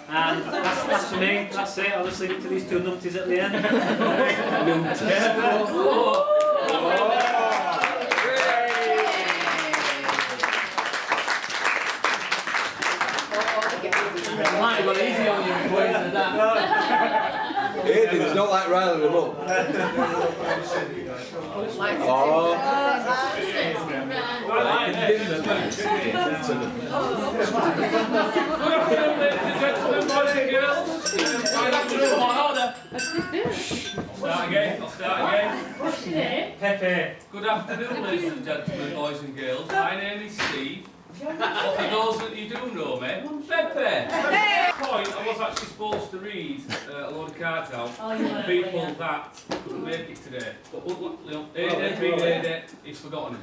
And that's for me, that's it. I'll just leave it to these two numpties at the end. Numpties. Might have got easy on you boys than that. Adrian, it's not like riling them up. I'll start again. What's your name? Pepe. Good afternoon, ladies and gentlemen, boys and girls. My name is Steve. For those that you do know me, Pepe. Point, I was actually supposed to read a load of cards out for people that couldn't make it today. But Adrian, he's forgotten them.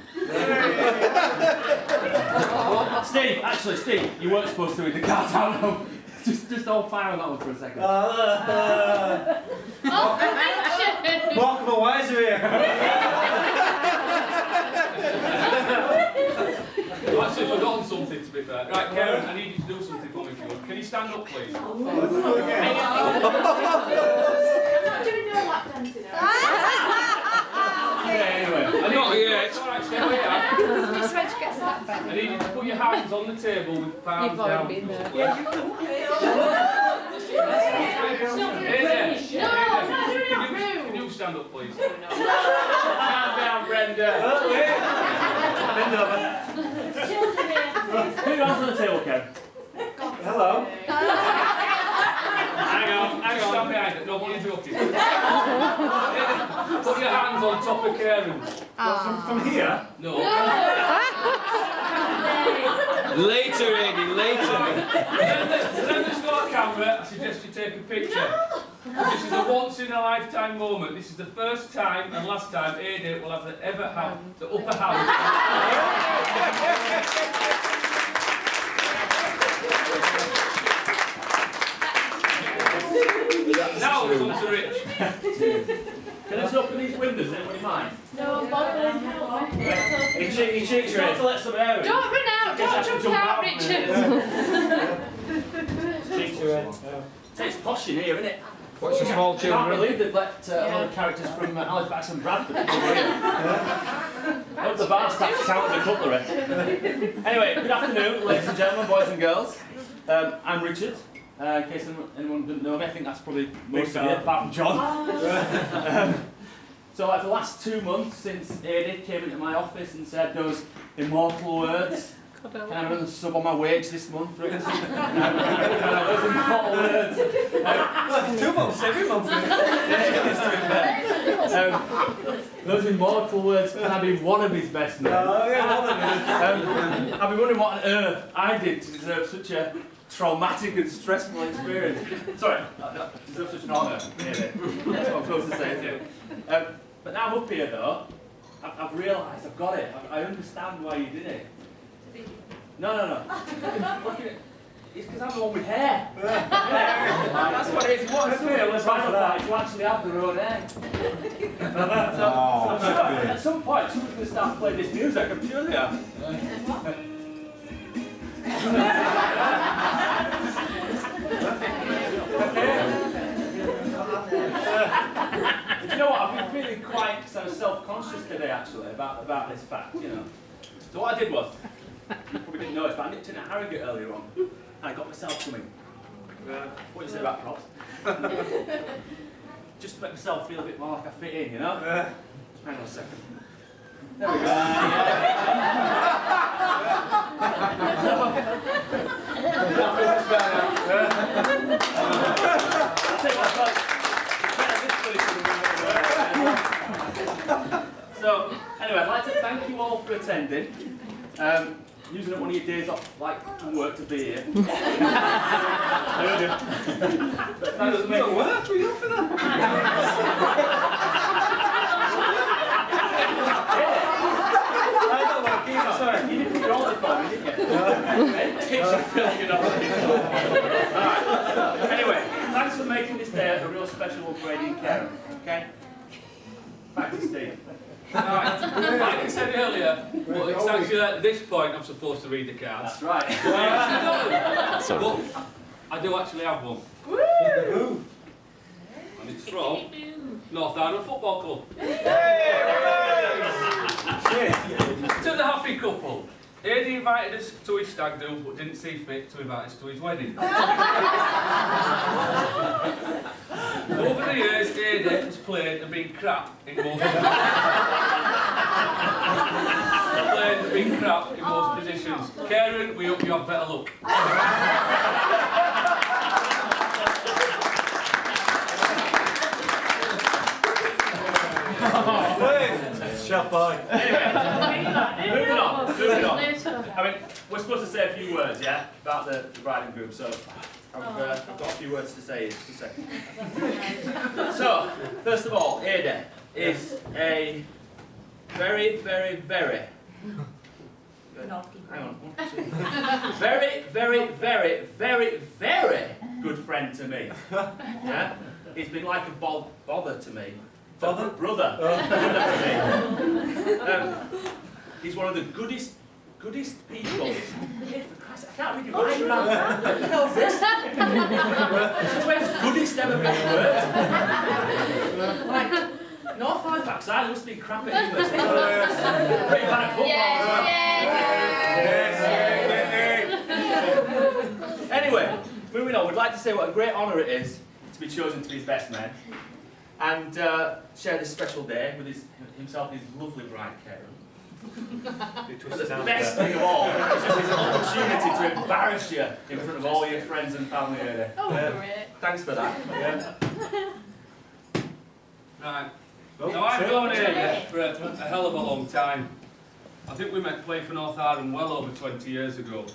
Steve, you weren't supposed to read the cards out. No. Just hold fire on that one for a second. Mark my wiser here. I've actually forgotten something, to be fair. Right, Kairen, I need you to do something for me if you would. Can you stand up, please? I'm not doing no lap dancing now. Anyway. Not yet. Alright, stay where you are. Just ready to get started. I need you to put your hands on the table with palms You've down. already been there. Can you stand up, please? Calm down, Brenda. Bend over. Put your hands on the table, Kev. Hello. Hang on. Stand behind it, nobody joking. Put your hands on top of Kairen. From here? No. Later, Eddie, later. Then there's no camera, I suggest you take a picture. This is a once in a lifetime moment. This is the first time and last time Adrian will ever have the upper hand. Now we come to Rich. Can I just open these windows? Anybody mind? No, I'm bothering. He cheats you to let some air in. Don't run out, don't jump out, Richard. It's posh in here, isn't it? What's the small I can't children? believe they've let a lot of characters from Halifax and Bradford come over here. Hope the bar staff counted the cutlery. Anyway, good afternoon, ladies and gentlemen, boys and girls. I'm Richard. In case anyone didn't know me, I think that's probably most of you, apart from John. So like the last 2 months since Adrian came into my office and said those immortal words, can I have another sub on my wage this month? Those immortal words. 2 months, every month. Those immortal words, can I be one of his best men? I've been wondering what on earth I did to deserve such a traumatic and stressful experience. Sorry, deserve such an honour, really. That's what I'm supposed to say, isn't it? But now I'm up here though, I've realised I've got it. I understand why you did it. No. Look at it. It's because I'm the one with hair. That's what it is. What a sweet little rhino to actually have their own hair. So I'm sure at some point someone's going to start playing this music. I'm sure they are. You know what? I've been feeling quite sort of self-conscious today, actually, about this fact. You know. So what I did was, you probably didn't notice, but I nipped in at Harrogate earlier on, and I got myself something. What do you say about props? Just to make myself feel a bit more like I fit in, you know. Hang on a second. There we go. So, anyway, I'd like to thank you all for attending. Using up one of your days off, like, from work to be here. I heard you. But thanks for making work, were you up for that? Sorry, you didn't put your all for me, didn't you? Alright. Anyway, thanks for making this day a real special one for Adrian and Kairen. Okay? Back to Steve. Alright, like I said earlier, but it's actually at this point I'm supposed to read the cards. That's right. But I do actually have one. And it's from North Ireland Football Club. To the happy couple. Adrian invited us to his stag do, but didn't see fit to invite us to his wedding. Over the years, Adrian has played and been crap in most positions. Kairen, we hope you have better luck. Shut by. Anyway, moving on. I mean, we're supposed to say a few words, yeah, about the bride and groom, so I've got a few words to say in just a second. So, first of all, Ada is a very, very, very... Hang on. Very, very, very, very, very good friend to me. Yeah? He's been like a bother to me. Brother to me. He's one of the goodest people. I can't read your writing, man. You know this. Since when's goodest ever been a word? Like, North Halifax, I must be crap at English. Pretty bad at football. Anyway, moving on, we'd like to say what a great honour it is to be chosen to be his best man and share this special day with himself and his lovely bride, Kairen. The best thing of all is just this opportunity to embarrass you in front of all your friends and family here. Great. Thanks for that. Right. Now I've known Adrian for a hell of a long time. I think we met playing for North Ireland well over 20 years ago.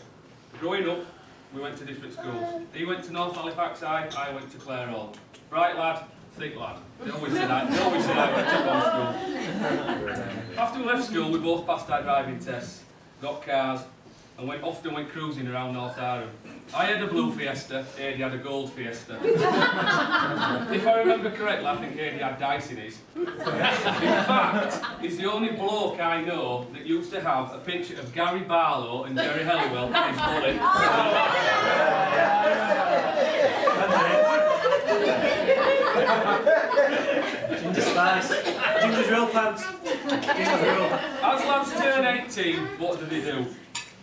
Growing up, we went to different schools. He went to North Halifax High, I went to Clare Hall. Bright lad, thick lad. They always said I went to one school. After we left school, we both passed our driving tests, got cars, and often went cruising around North Ireland. I had a blue Fiesta, Adi had a gold Fiesta. If I remember correctly, I think Adi had dice in his. In fact, he's the only bloke I know that used to have a picture of Gary Barlow and Jerry Halliwell in his wallet. Ginger spice. Ginger's real pants. As lads turn 18, what do?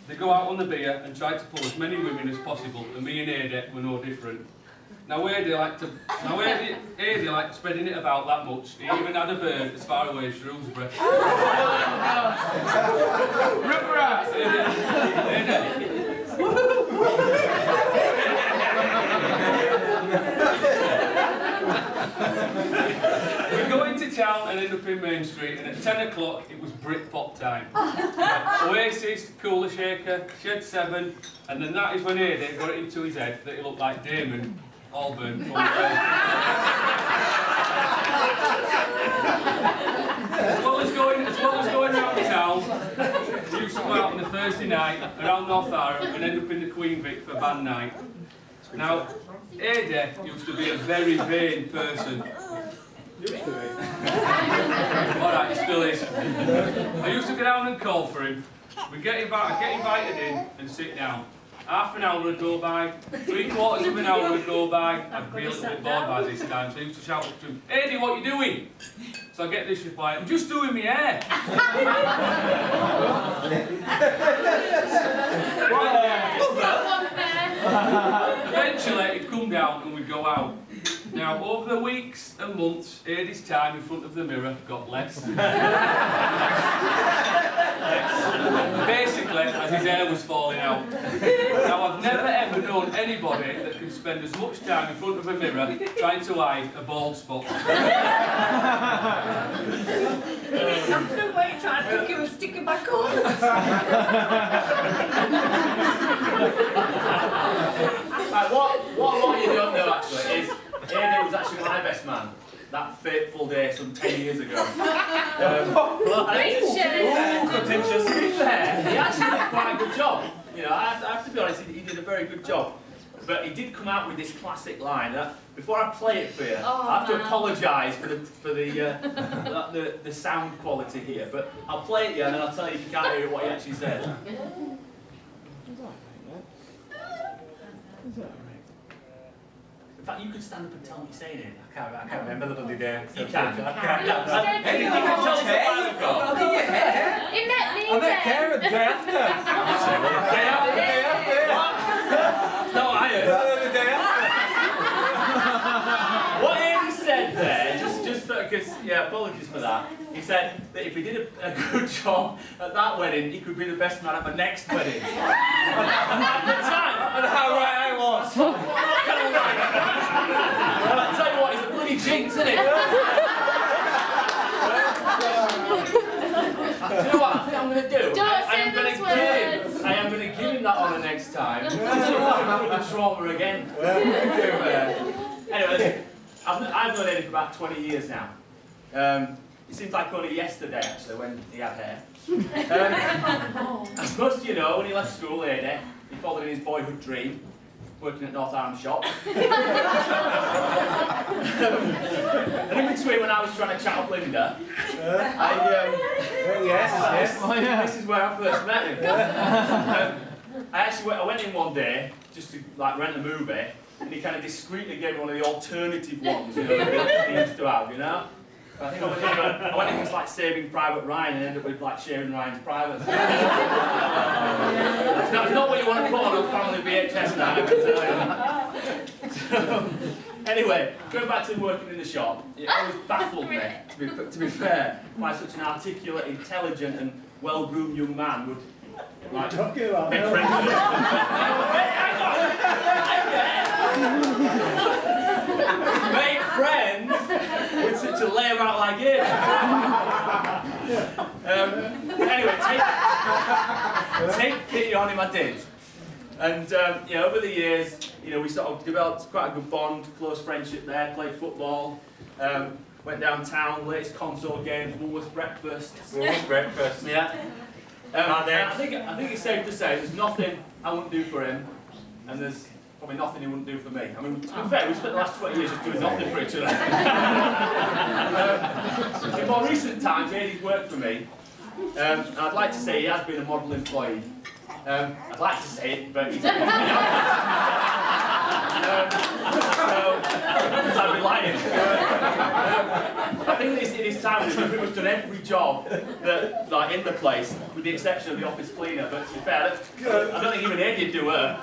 They go out on the beer and try to pull as many women as possible, and me and Ada were no different. Now Ada liked spreading it about that much. He even had a bird as far away as Shrewsbury. We'd go into town and end up in Main Street, and at 10 o'clock it was Britpop time. Oasis, Cooler Shaker, Shed 7, and then that is when Ada got it into his head that he looked like Damon Albarn from As well as going around town, we used to go out on a Thursday night around North Ireland and end up in the Queen Vic for band night. Now, Ada used to be a very vain person. Alright, he still is. I used to go down and call for him. I'd get invited in and sit down. Half an hour would go by, 3/4 of an hour would go by. I'd be a little bit bored by this time, so I used to shout up to him, "Adi, what are you doing?" So I get this reply, "I'm just doing my hair." Eventually, he'd come down and we'd go out. Now, over the weeks and months, Adi's time in front of the mirror got less. Basically, as his hair was falling out. Now, I've never ever known anybody that can spend as much time in front of a mirror trying to hide a bald spot. After a wait, trying to pick him and stick him back on. Right, what you don't know actually is Ada was actually my best man that fateful day some 10 years ago. Contentious. To be fair, he actually did quite a good job. You know, I have to be honest, he did a very good job. But he did come out with this classic line. Before I play it for you, I have to apologise for the sound quality here. But I'll play it you and then I'll tell you if you can't hear what he actually said. In fact, you could stand up and tell what you're saying here. I can't remember the bloody day. You can. I can't. Eddie, you can tell us a while ago. It met me I met Kairen the day after. Day after? The day after. No, I heard. The day after. What Eddie said there, just because, yeah, apologies for that. He said that if he did a good job at that wedding, he could be the best man at my next wedding. At the time, And how right I was. kind of right. Well, I tell you what, he's a bloody jinx, isn't he? Do you know what I think I'm going to do? I am going to give him that honour next time. He's going to come out with the trauma again. Anyway, listen, I've known Eddie for about 20 years now. It seems like only yesterday, actually, when he had hair. As most of you know, when he left school, Eddie, he followed in his boyhood dream, working at North Arm Shop. And in between, when I was trying to chat up Linda, this is where I first met him. I went in one day just to like rent a movie, and he kind of discreetly gave me one of the alternative ones, you know, that he used to have, you know. I think I went in for like Saving Private Ryan and ended up with like Shaving Ryan's Private. It's not what you want to put on a family VHS night, I can tell you. So, anyway, going back to working in the shop, it always baffled me, to be fair, why such an articulate, intelligent and well-groomed young man would like, Talking about make friends with him. Make friends with such a layabout like him. Anyway, take pity on him I did. And you know, over the years, you know, we sort of developed quite a good bond, close friendship there, played football, went downtown, latest console games, Woolworths breakfasts. Woolworths breakfast. Yeah. I think it's safe to say there's nothing I wouldn't do for him, and there's probably nothing he wouldn't do for me. I mean, to be fair, we've spent the last 20 years just doing nothing for each other. In more recent times, Eddie's worked for me, and I'd like to say he has been a model employee. I'd like to say it, but he's so, I'd be lying. I think in his time he's pretty much done every job that, like, in the place, with the exception of the office cleaner. But to be fair, I don't think even Eddie'd do her.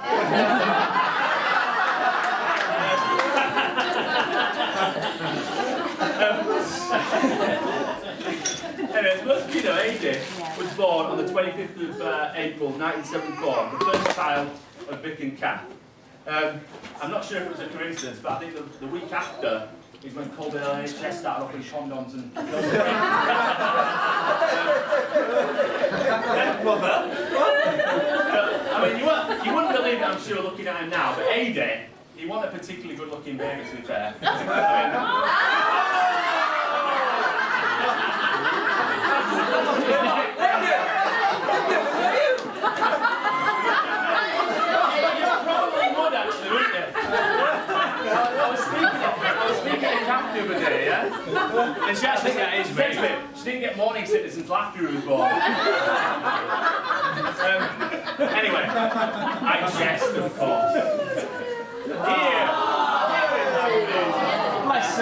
Anyway, as most of you know, Adrian was born on the 25th of April 1974, the first child of Vic and Kath. I'm not sure if it was a coincidence, but I think the week after is when Colville NHS started offering condoms and... I mean, you wouldn't believe it, I'm sure, looking at him now, but Adrian, he wasn't a particularly good-looking baby, to be fair. I was speaking in camp the other day, yeah? And she actually said to me, she didn't get morning sickness until after he was born. Anyway, I jest, of course. Here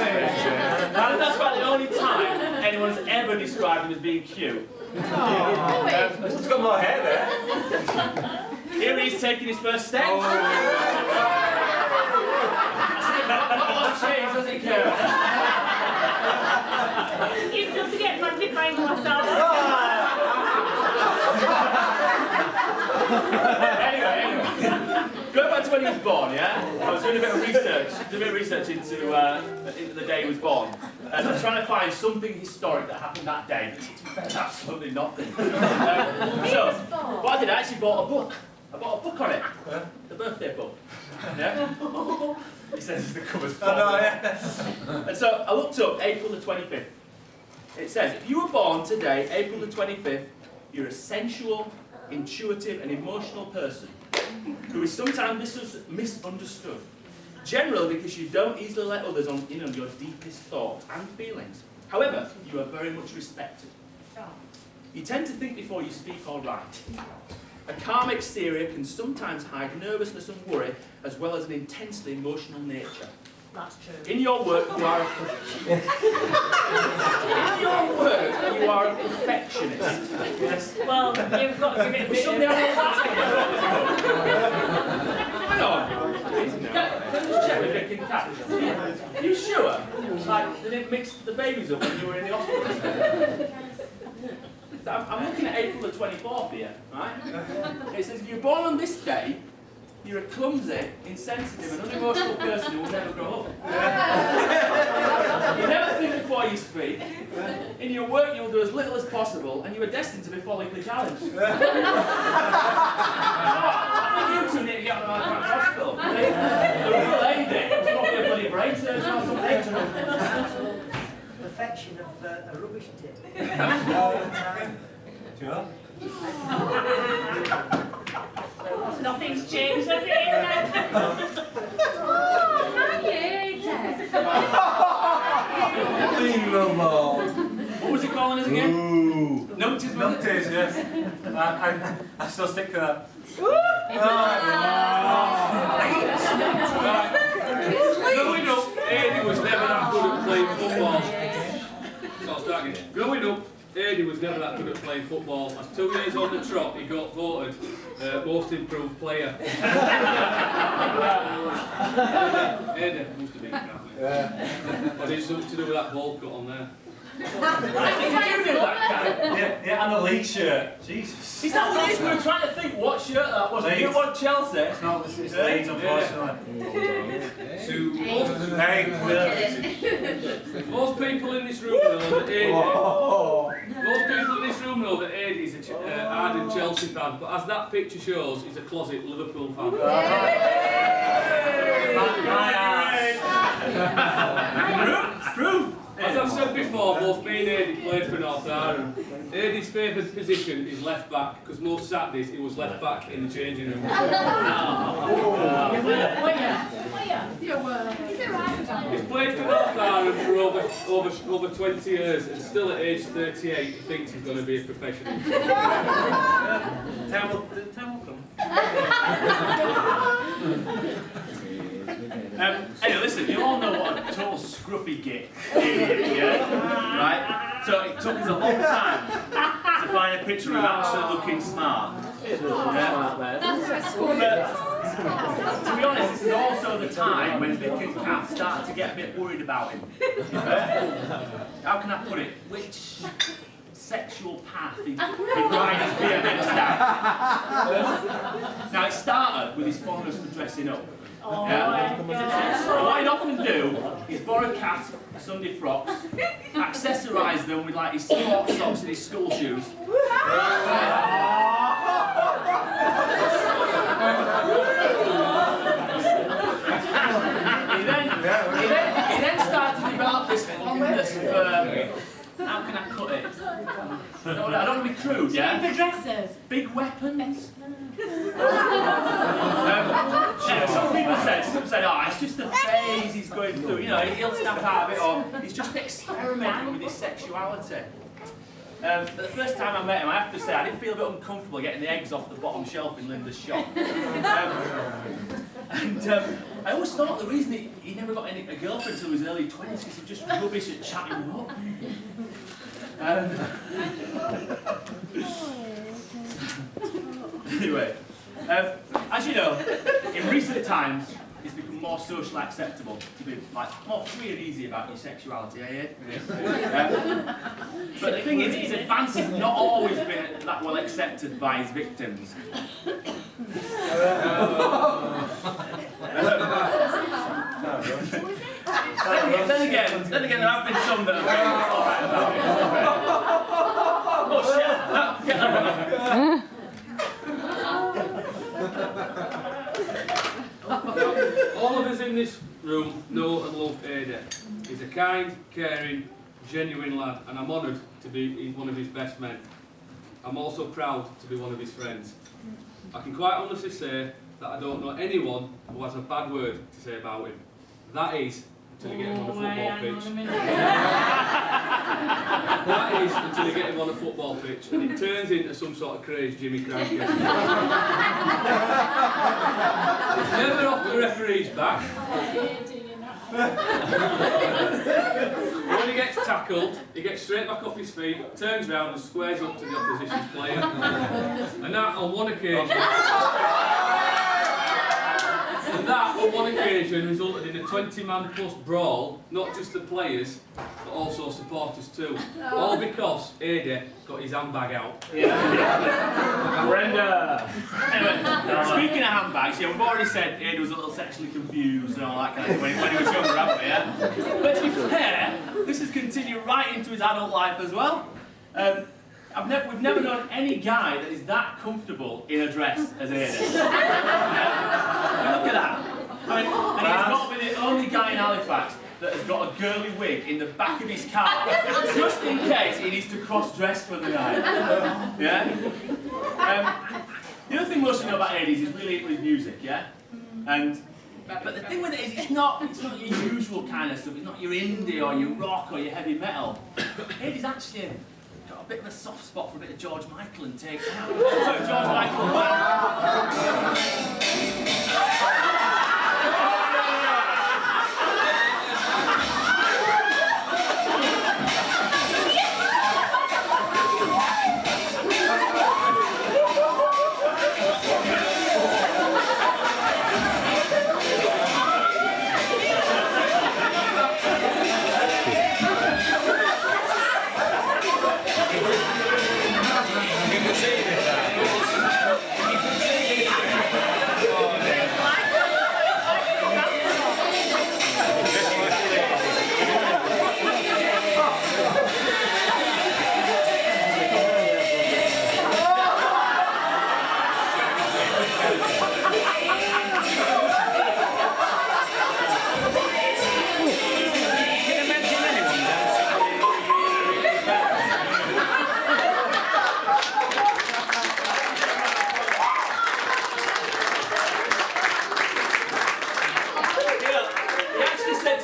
is and that's about the only time anyone has ever described him as being cute. He's got more hair there. Here he is taking his first steps. Not change, does he care? You've got to get magnifying myself. Anyway. Going back to when he was born, yeah? I was doing a bit of research into the day he was born. And I was trying to find something historic that happened that day. There's absolutely nothing. So, what I did, I actually bought a book. I bought a book on it. The birthday book. Yeah? He says the cover's full. And so I looked up April the 25th. It says, if you were born today, April the 25th, you're a sensual, intuitive and emotional person who is sometimes misunderstood. Generally because you don't easily let others in on your deepest thoughts and feelings. However, you are very much respected. You tend to think before you speak or write. A calm exterior can sometimes hide nervousness and worry, as well as an intensely emotional nature. That's true. In your work, you are a perfectionist. Yes. Well, you've got to give it a bit Something of... Hang on. Can I just check with Vic and Kat? Are you sure? Like, they didn't mix the babies up when you were in the hospital? I'm looking at April the 24th here, right? It says, if you're born on this day, you're a clumsy, insensitive and unemotional person who will never grow up. You never think before you speak. In your work you'll do as little as possible and you are destined to be follically challenged. I think you two need to get on the Halifax hospital. The real lady, it's probably a bloody brain surgeon or something. Perfection of a rubbish tip. Sure. Nothing's changed, has it? What was he calling us again? Ooh. Numpties, was it? Numpties, yes. I still stick to that. Growing up, Eddie was never that good at playing football. So I'll start again. Growing up, Eddie was never that good at playing football. As 2 years on the trot, he got voted most improved player. Eddie must have been crap. But it's something to do with that ball cut on there. I think you do that, Karen. Yeah, and a league shirt. Jesus. Is that what it is? We were trying to think what shirt that was. You want Chelsea? It's not, it's Leeds, unfortunately. So most people in this room know that Eddie. Most people in this room know that Eddie is an ardent Chelsea fan, but as that picture shows, he's a closet Liverpool fan. Proof. As I've said before, both me and Eddie played for North Ireland. Eddie's favoured position is left back, because most Saturdays he was left back in the changing room. He's played for North Ireland for over 20 years, and still at age 38 he thinks he's going to be a professional. Time will come. Anyway, listen, you all know what a total scruffy git he is, yeah? Right? So it took us a long time to find a picture of him actually looking smart. To be honest, this is also the time when Vic and Kath started to get a bit worried about him. How can I put it? Which sexual path he'd ride his BMX down? Now it started with his fondness for dressing up. Yeah. So what he'd often do is borrow Kath's Sunday frocks, accessorise them with like his sports socks and his school shoes. He then started to develop this fondness for, how can I put it? I don't want to be crude, yeah? For dresses. Big weapons. Some people said, oh, it's just the phase he's going through, you know, he'll snap out of it, or he's just experimenting with his sexuality. But the first time I met him, I have to say, I did feel a bit uncomfortable getting the eggs off the bottom shelf in Linda's shop. I always thought the reason he never got a girlfriend until his early 20s because he's just rubbish at chatting them up. Anyway, as you know, in recent times, it's become more socially acceptable to be like more free and easy about your sexuality, eh? But the thing is, his advances have not always been that well accepted by his victims. Then again, there have been some that have been alright about it. Oh shit! Get that one. All of us in this room know and love Ada. He's a kind, caring, genuine lad, and I'm honoured to be one of his best men. I'm also proud to be one of his friends. I can quite honestly say that I don't know anyone who has a bad word to say about him. That is, until you get him on a football pitch. That is, until you get him on a football pitch, and it turns into some sort of crazy Jimmy Cranky. He's never off the referee's back. When he gets tackled, he gets straight back off his feet, turns round and squares up to the opposition's player. And that on one occasion resulted in a 20-man plus brawl, not just the players, but also supporters too. All because Ada got his handbag out. Brenda! Anyway, speaking of handbags, yeah, we've already said Ada was a little sexually confused and all that kind of thing when he was younger, haven't we, yeah? But to be fair, this has continued right into his adult life as well. We've never known any guy that is that comfortable in a dress as Ada. Look at that. I mean, and he's got to be the only guy in Halifax that has got a girly wig in the back of his car, just in case he needs to cross-dress for the night. Yeah? The other thing most of you know about Ada is he's really into his music, yeah? But the thing with it is, it's not your usual kind of stuff. It's not your indie or your rock or your heavy metal. Ada's actually got a bit of a soft spot for a bit of George Michael and Take That. So George Michael,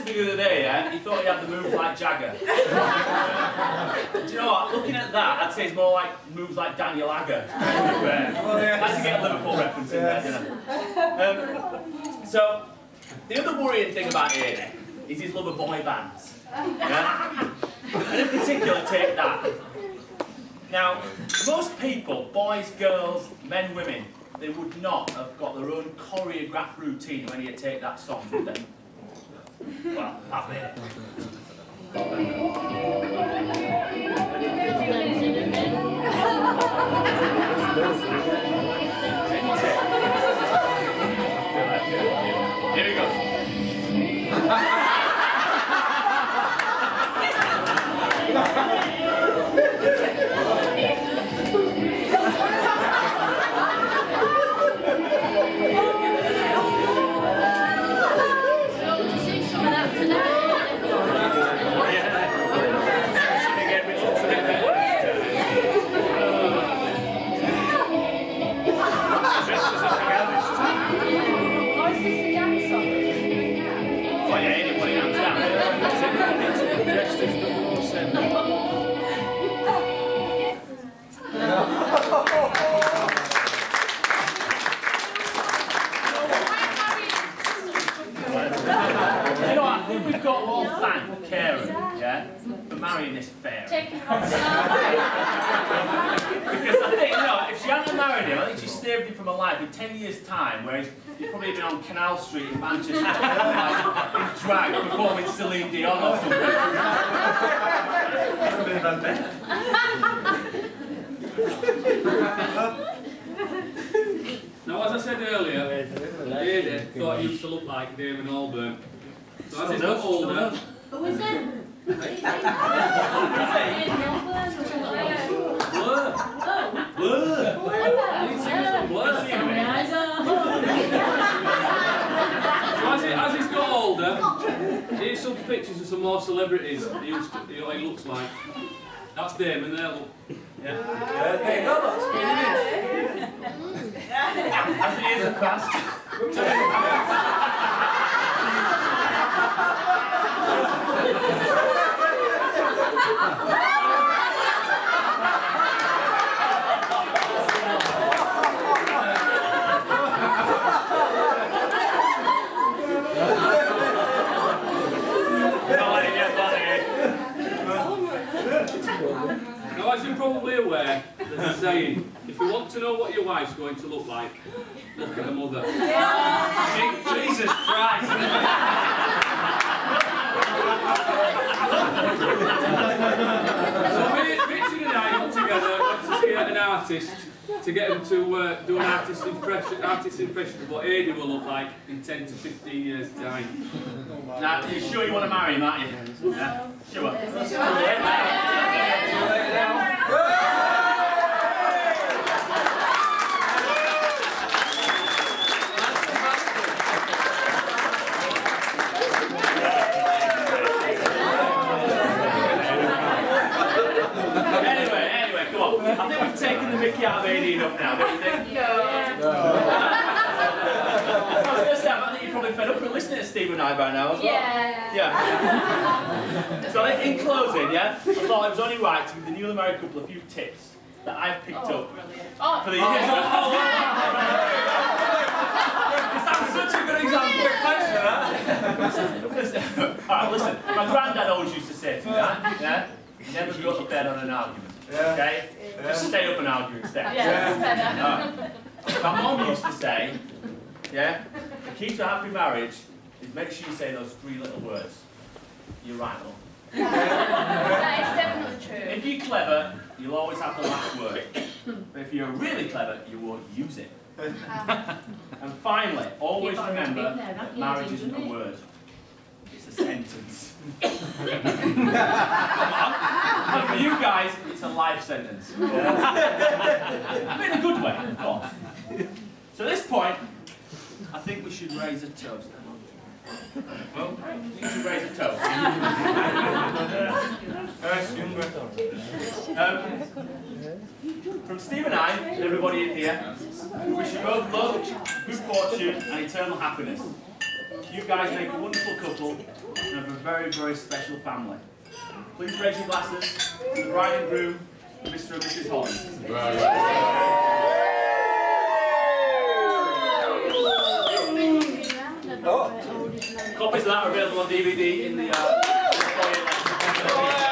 the other day, yeah, he thought he had the moves like Jagger. Do you know what? Looking at that, I'd say it's more like moves like Daniel Agger. Had to get a Liverpool reference in there, didn't I? So, the other worrying thing about Ada is his love of boy bands. Yeah? And in particular, Take That. Now, most people, boys, girls, men, women, they would not have got their own choreographed routine when you Take That song, would they? Well, I've made it. Here we go. We've got to all thank Kairen, yeah, for marrying this fairy. Because I think, you know, if she hadn't married him, I think she saved him from a life in 10 years' time, where he'd probably been on Canal Street in Manchester, like, in drag, performing Celine Dion or something. Now, as I said earlier, Ada thought he used to look like Damon Albarn. So as he got older... Who is it? As he's got older, here's some pictures of some more celebrities he looks like. That's Damon there, look. Yeah. There you go, that's pretty good. As the years have passed. probably aware there's a saying, if you want to know what your wife's going to look like, look at her mother. Jesus Christ! So Richard and I got together, went to see an artist to get him to do an artist impression of what Adrian will look like in 10 to 15 years' time. Now, you're sure you want to marry him, aren't you? Yeah? Sure. Anyway, come on. I think we've taken the mickey out of AD enough now, don't you think? Yeah. I was going to say, I think you're probably fed up with listening to Steve and I by now as well. Yeah. So in closing, yeah, I thought it was only right to give the newly married couple a few tips that I've picked up for the years. That's such a good example. Thanks for that. Alright, listen, my granddad always used to say to me that, yeah? Never go to bed on an argument. Okay? Just stay up and argue instead. My mum used to say, yeah, the key to a happy marriage is make sure you say those 3 little words. You're right, Mum. That is definitely true. If you're clever, you'll always have the last word. But if you're really clever, you won't use it. And finally, always remember that marriage isn't a word. It's a sentence. Come on. And for you guys, it's a life sentence. In a good way, of course. So at this point, I think we should raise a toast. Well, we should raise a toast. From Steve and I, and everybody in here, we wish you both love, good fortune, and eternal happiness. You guys make a wonderful couple and have a very, very special family. Please raise your glasses to the bride and groom, Mr. and Mrs. Holland. Copies of that are available on DVD in the foyer.